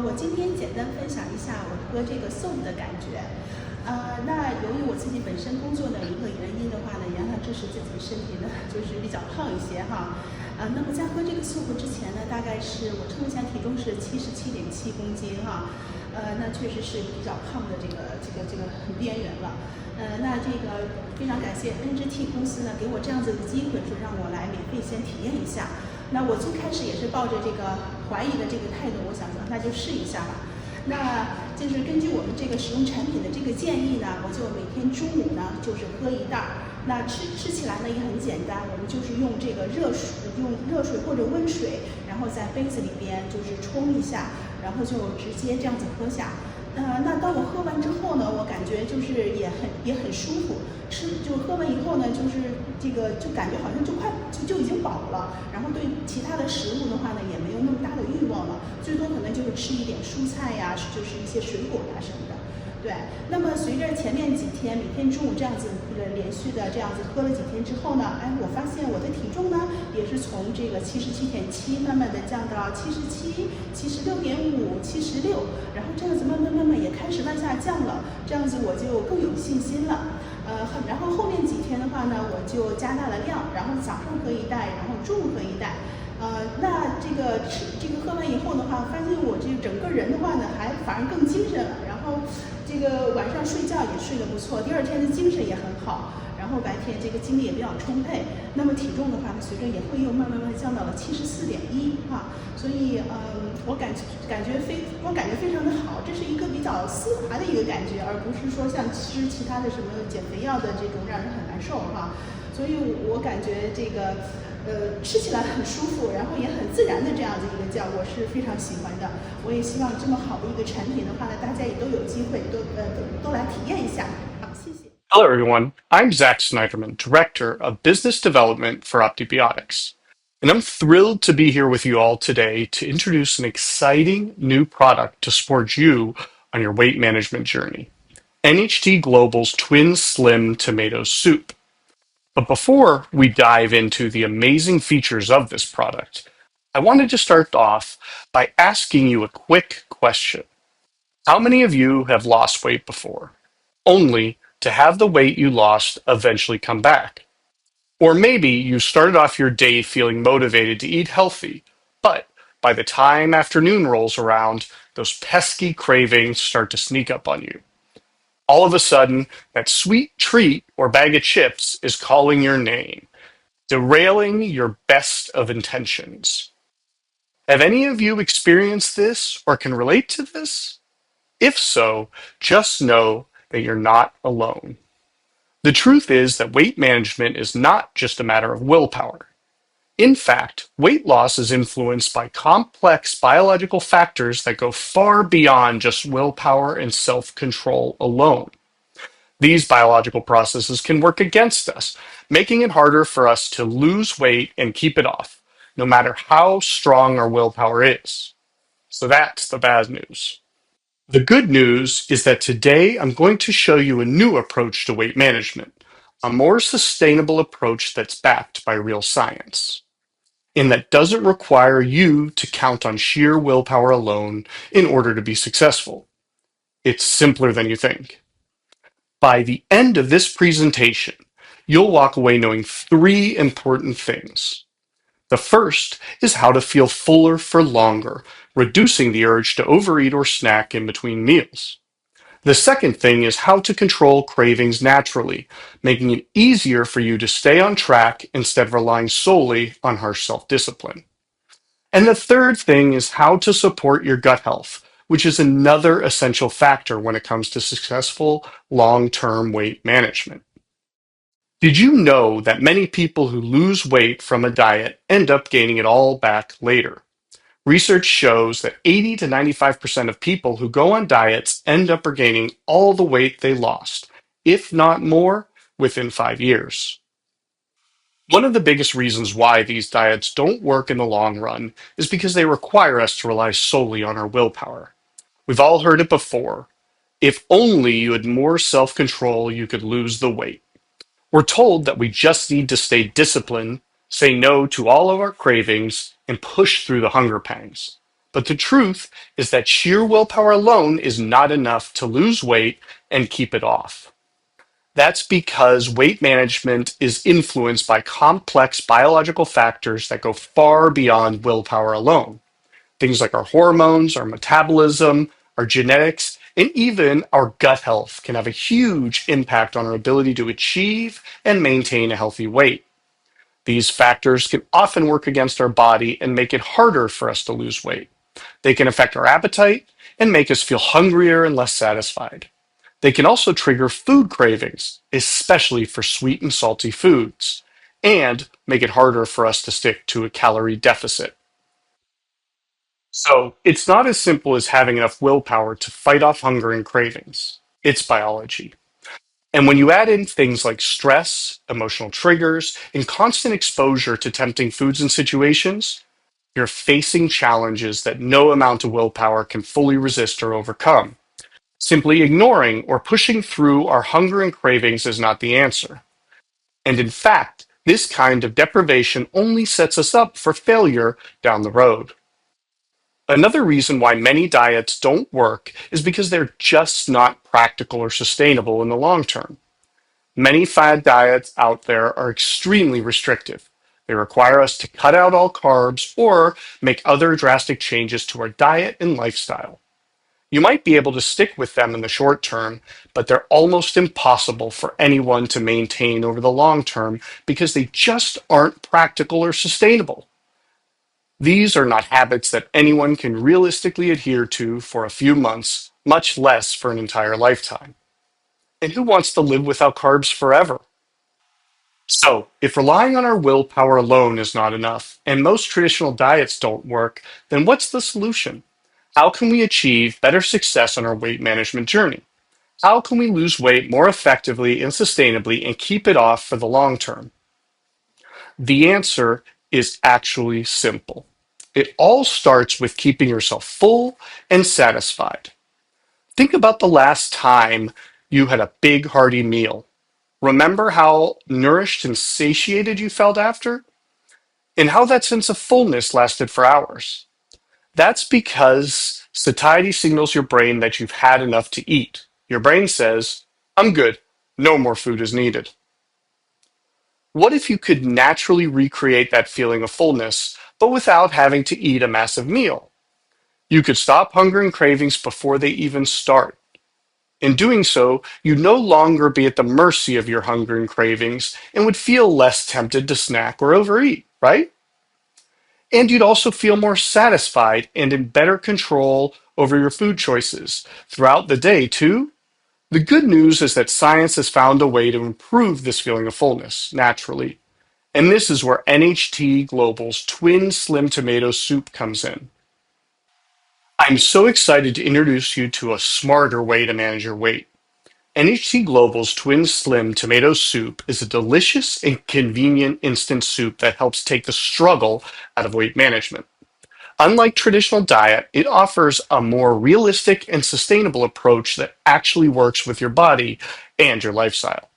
我今天简单分享一下我喝这个 soup 的感觉。那由于我自己本身工作的一个原因的话呢，原来致使自己身体呢就是比较胖一些哈。那么在喝这个 soup 之前呢，大概是我称一下体重是77.7公斤哈。那确实是比较胖的这个很边缘了。那这个非常感谢 NGT 公司呢给我这样子的机会，说让我来免费先体验一下。那我最开始也是抱着这个怀疑的这个态度，我想说那就试一下吧。那就是根据我们这个使用产品的这个建议呢，我就每天中午呢就是喝一袋。那吃起来呢也很简单，我们就是用这个热水或者温水，然后在杯子里边就是冲一下，然后就直接这样子喝下。那当我喝完之后呢，我感觉就是也很舒服，就喝完以后呢，就是这个就感觉好像就已经饱了，然后对其他的食物的话呢，也没有那么大的欲望了，最多可能就是吃一点蔬菜呀，就是一些水果呀什么的。对，那么随着前面几天每天中午这样子连续的这样子喝了几天之后呢，我发现我的体重呢也是从这个77.7慢慢的降到77、76.5、76，然后这样子慢慢也开始往下降了，这样子我就更有信心了。然后后面几天的话呢，我就加大了量，然后早上喝一袋，然后中午喝一袋。那这个喝完以后的话，发现我这整个人的话呢，还反而更精神了。然后这个晚上睡觉也睡得不错，第二天的精神也很好，然后白天这个精力也比较充沛。那么体重的话呢，随着也会又慢慢降到了74.1哈。所以我感觉非常的好，这是一个比较丝滑的一个感觉，而不是说像吃其他的什么减肥药的这种让人很难受哈。所以我感觉这个吃起来很舒服，然后也很自然的这样的一个酱，我是非常喜欢的。我也希望这么好的一个产品的话呢，大家也都有机会都来体验一下。好，谢谢。Hello, everyone. I'm Zach Snyderman, Director of Business Development for Optibiotics. And I'm thrilled to be here with you all today to introduce an exciting new product to support you on your weight management journey. NHT Global's TwinSlim Tomato Soup. But before we dive into the amazing features of this product, I wanted to start off by asking you a quick question. How many of you have lost weight before, only to have the weight you lost eventually come back? Or maybe you started off your day feeling motivated to eat healthy, but by the time afternoon rolls around, those pesky cravings start to sneak up on you. All of a sudden, that sweet treat or bag of chips is calling your name, derailing your best of intentions. Have any of you experienced this or can relate to this? If so, just know that you're not alone. The truth is that weight management is not just a matter of willpower. In fact, weight loss is influenced by complex biological factors that go far beyond just willpower and self-control alone. These biological processes can work against us, making it harder for us to lose weight and keep it off, no matter how strong our willpower is. So that's the bad news. The good news is that today I'm going to show you a new approach to weight management, a more sustainable approach that's backed by real science, and that doesn't require you to count on sheer willpower alone in order to be successful. It's simpler than you think. By the end of this presentation, you'll walk away knowing three important things. The first is how to feel fuller for longer, reducing the urge to overeat or snack in between meals. The second thing is how to control cravings naturally, making it easier for you to stay on track instead of relying solely on harsh self-discipline. And the third thing is how to support your gut health, which is another essential factor when it comes to successful long-term weight management. Did you know that many people who lose weight from a diet end up gaining it all back later? Research shows that 80 to 95% of people who go on diets end up regaining all the weight they lost, if not more, within 5 years. One of the biggest reasons why these diets don't work in the long run is because they require us to rely solely on our willpower. We've all heard it before. If only you had more self-control, you could lose the weight. We're told that we just need to stay disciplined, say no to all of our cravings, and push through the hunger pangs. But the truth is that sheer willpower alone is not enough to lose weight and keep it off. That's because weight management is influenced by complex biological factors that go far beyond willpower alone. Things like our hormones, our metabolism, our genetics, and even our gut health can have a huge impact on our ability to achieve and maintain a healthy weight. These factors can often work against our body and make it harder for us to lose weight. They can affect our appetite and make us feel hungrier and less satisfied. They can also trigger food cravings, especially for sweet and salty foods, and make it harder for us to stick to a calorie deficit. So it's not as simple as having enough willpower to fight off hunger and cravings. It's biology. And when you add in things like stress, emotional triggers, and constant exposure to tempting foods and situations, you're facing challenges that no amount of willpower can fully resist or overcome. Simply ignoring or pushing through our hunger and cravings is not the answer. And in fact, this kind of deprivation only sets us up for failure down the road. Another reason why many diets don't work is because they're just not practical or sustainable in the long term. Many fad diets out there are extremely restrictive. They require us to cut out all carbs or make other drastic changes to our diet and lifestyle. You might be able to stick with them in the short term, but they're almost impossible for anyone to maintain over the long term because they just aren't practical or sustainable. These are not habits that anyone can realistically adhere to for a few months, much less for an entire lifetime. And who wants to live without carbs forever? So, if relying on our willpower alone is not enough, and most traditional diets don't work, then what's the solution? How can we achieve better success on our weight management journey? How can we lose weight more effectively and sustainably and keep it off for the long term? The answer is actually simple. It all starts with keeping yourself full and satisfied. Think about the last time you had a big, hearty meal. Remember how nourished and satiated you felt after? And how that sense of fullness lasted for hours. That's because satiety signals your brain that you've had enough to eat. Your brain says, I'm good, no more food is needed. What if you could naturally recreate that feeling of fullness, but without having to eat a massive meal? You could stop hunger and cravings before they even start. In doing so, you'd no longer be at the mercy of your hunger and cravings and would feel less tempted to snack or overeat, right? And you'd also feel more satisfied and in better control over your food choices throughout the day, too. The good news is that science has found a way to improve this feeling of fullness naturally. And this is where NHT Global's TwinSlim Tomato Soup comes in. I'm so excited to introduce you to a smarter way to manage your weight. NHT Global's TwinSlim Tomato Soup is a delicious and convenient instant soup that helps take the struggle out of weight management. Unlike traditional diet, it offers a more realistic and sustainable approach that actually works with your body and your lifestyle.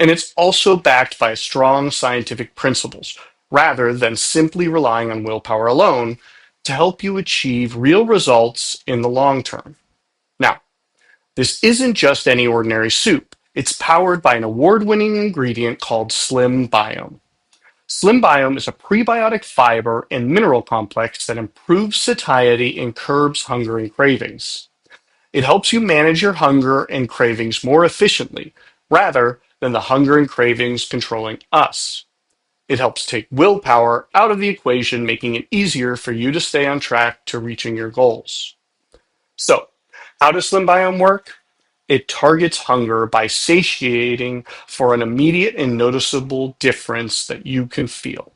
And it's also backed by strong scientific principles, rather than simply relying on willpower alone to help you achieve real results in the long term. Now, this isn't just any ordinary soup. It's powered by an award-winning ingredient called SlimBiome. SlimBiome is a prebiotic fiber and mineral complex that improves satiety and curbs hunger and cravings. It helps you manage your hunger and cravings more efficiently, rather than the hunger and cravings controlling us. It helps take willpower out of the equation, making it easier for you to stay on track to reaching your goals. So, how does SlimBiome work? It targets hunger by satiating for an immediate and noticeable difference that you can feel.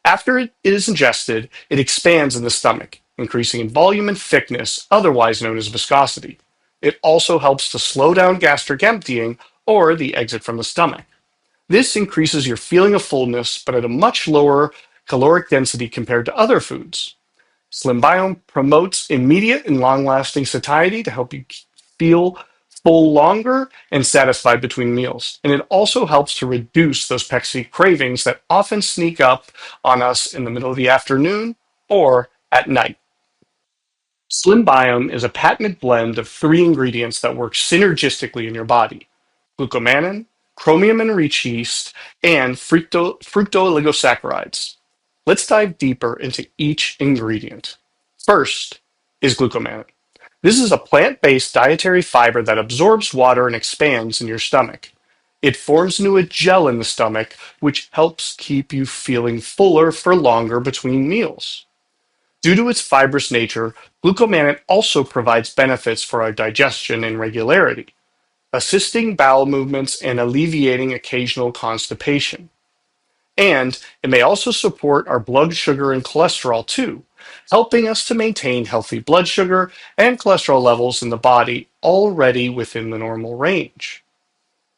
After it is ingested, it expands in the stomach, increasing in volume and thickness, otherwise known as viscosity. It also helps to slow down gastric emptying or the exit from the stomach. This increases your feeling of fullness, but at a much lower caloric density compared to other foods. SlimBiome promotes immediate and long-lasting satiety to help you feel full longer and satisfied between meals. And it also helps to reduce those pesky cravings that often sneak up on us in the middle of the afternoon or at night. SlimBiome is a patented blend of three ingredients that work synergistically in your body: glucomannan, chromium-enriched yeast, and fructooligosaccharides. Let's dive deeper into each ingredient. First is glucomannan. This is a plant-based dietary fiber that absorbs water and expands in your stomach. It forms into a gel in the stomach, which helps keep you feeling fuller for longer between meals. Due to its fibrous nature, glucomannan also provides benefits for our digestion and regularity, assisting bowel movements and alleviating occasional constipation. And it may also support our blood sugar and cholesterol too, helping us to maintain healthy blood sugar and cholesterol levels in the body already within the normal range.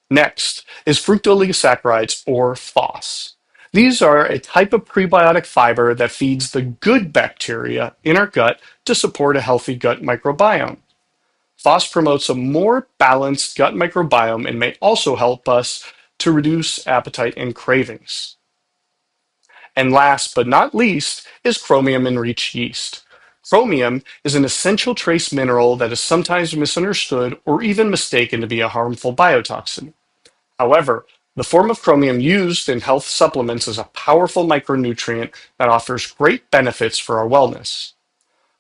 Next is fructooligosaccharides, or FOS. These are a type of prebiotic fiber that feeds the good bacteria in our gut to support a healthy gut microbiome. FOS promotes a more balanced gut microbiome and may also help us to reduce appetite and cravings. And last but not least is chromium-enriched yeast. Chromium is an essential trace mineral that is sometimes misunderstood or even mistaken to be a harmful biotoxin. However, the form of chromium used in health supplements is a powerful micronutrient that offers great benefits for our wellness.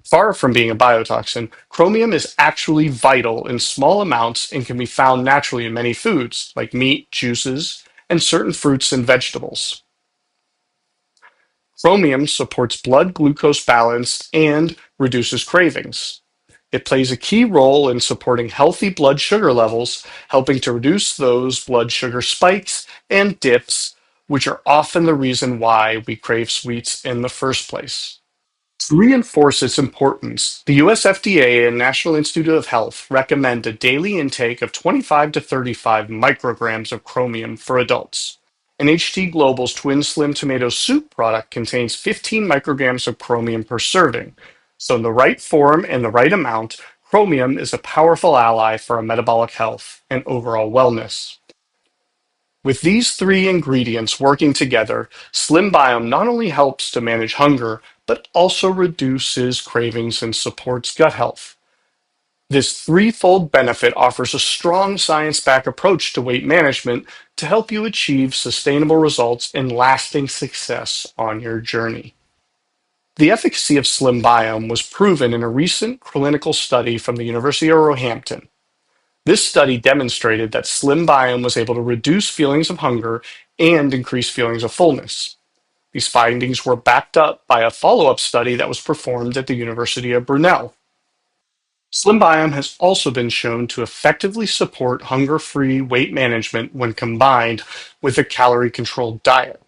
Far from being a biotoxin, chromium is actually vital in small amounts and can be found naturally in many foods, like meat, juices, and certain fruits and vegetables. Chromium supports blood glucose balance and reduces cravings. It plays a key role in supporting healthy blood sugar levels, helping to reduce those blood sugar spikes and dips, which are often the reason why we crave sweets in the first place. To reinforce its importance, the US FDA and National Institute of Health recommend a daily intake of 25 to 35 micrograms of chromium for adults. And HT Global's TwinSlim Tomato Soup product contains 15 micrograms of chromium per serving. So, in the right form and the right amount, chromium is a powerful ally for our metabolic health and overall wellness. With these three ingredients working together, SlimBiome not only helps to manage hunger, but also reduces cravings and supports gut health. This threefold benefit offers a strong science-backed approach to weight management to help you achieve sustainable results and lasting success on your journey. The efficacy of SlimBiome was proven in a recent clinical study from the University of Roehampton. This study demonstrated that SlimBiome was able to reduce feelings of hunger and increase feelings of fullness. These findings were backed up by a follow-up study that was performed at the University of Brunel. SlimBiome has also been shown to effectively support hunger-free weight management when combined with a calorie-controlled diet.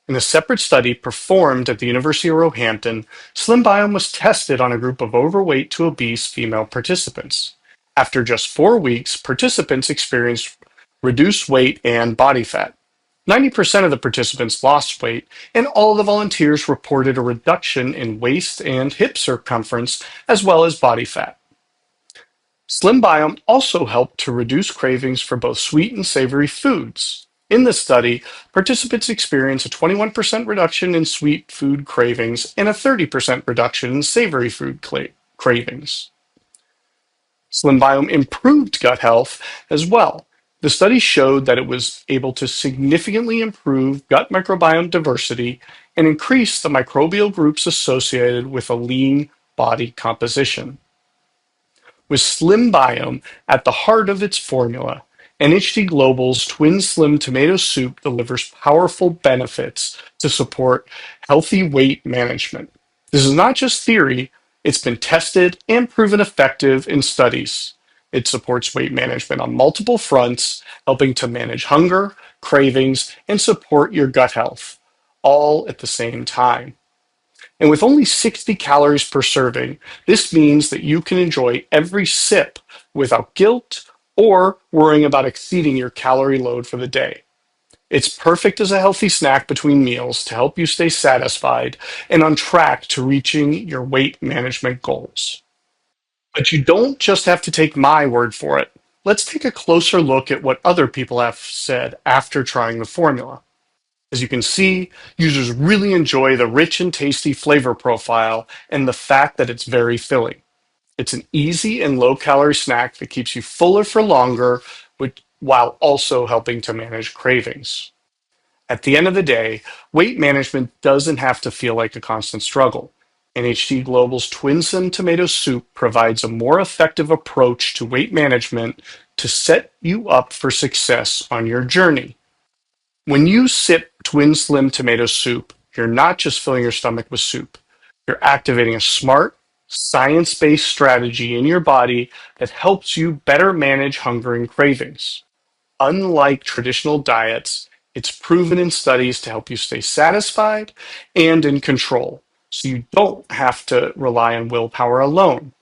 In a separate study performed at the University of Roehampton, SlimBiome was tested on a group of overweight to obese female participants. After just 4 weeks, participants experienced reduced weight and body fat. 90% of the participants lost weight, and all of the volunteers reported a reduction in waist and hip circumference, as well as body fat. SlimBiome also helped to reduce cravings for both sweet and savory foods. In the study, participants experienced a 21% reduction in sweet food cravings and a 30% reduction in savory food cravings. SlimBiome improved gut health as well. The study showed that it was able to significantly improve gut microbiome diversity and increase the microbial groups associated with a lean body composition. With SlimBiome at the heart of its formula, NHT Global's TwinSlim Tomato Soup delivers powerful benefits to support healthy weight management. This is not just theory, it's been tested and proven effective in studies. It supports weight management on multiple fronts, helping to manage hunger, cravings, and support your gut health, all at the same time. And with only 60 calories per serving, this means that you can enjoy every sip without guilt or worrying about exceeding your calorie load for the day. It's perfect as a healthy snack between meals to help you stay satisfied and on track to reaching your weight management goals. But you don't just have to take my word for it. Let's take a closer look at what other people have said after trying the formula. As you can see, users really enjoy the rich and tasty flavor profile and the fact that it's very filling. It's an easy and low calorie snack that keeps you fuller for longer while also helping to manage cravings. At the end of the day, weight management doesn't have to feel like a constant struggle. NHT Global's TwinSlim Tomato Soup provides a more effective approach to weight management to set you up for success on your journey. When you sip TwinSlim Tomato Soup, you're not just filling your stomach with soup. You're activating a smart, science-based strategy in your body that helps you better manage hunger and cravings. Unlike traditional diets, it's proven in studies to help you stay satisfied and in control, so you don't have to rely on willpower alone.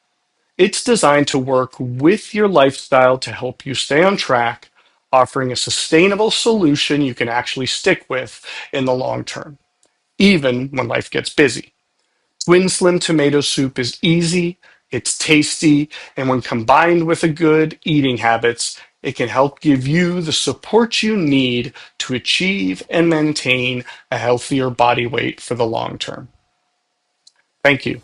It's designed to work with your lifestyle to help you stay on track, offering a sustainable solution you can actually stick with in the long term, even when life gets busy. TwinSlim Tomato Soup is easy, it's tasty, and when combined with a good eating habits, it can help give you the support you need to achieve and maintain a healthier body weight for the long term. Thank you.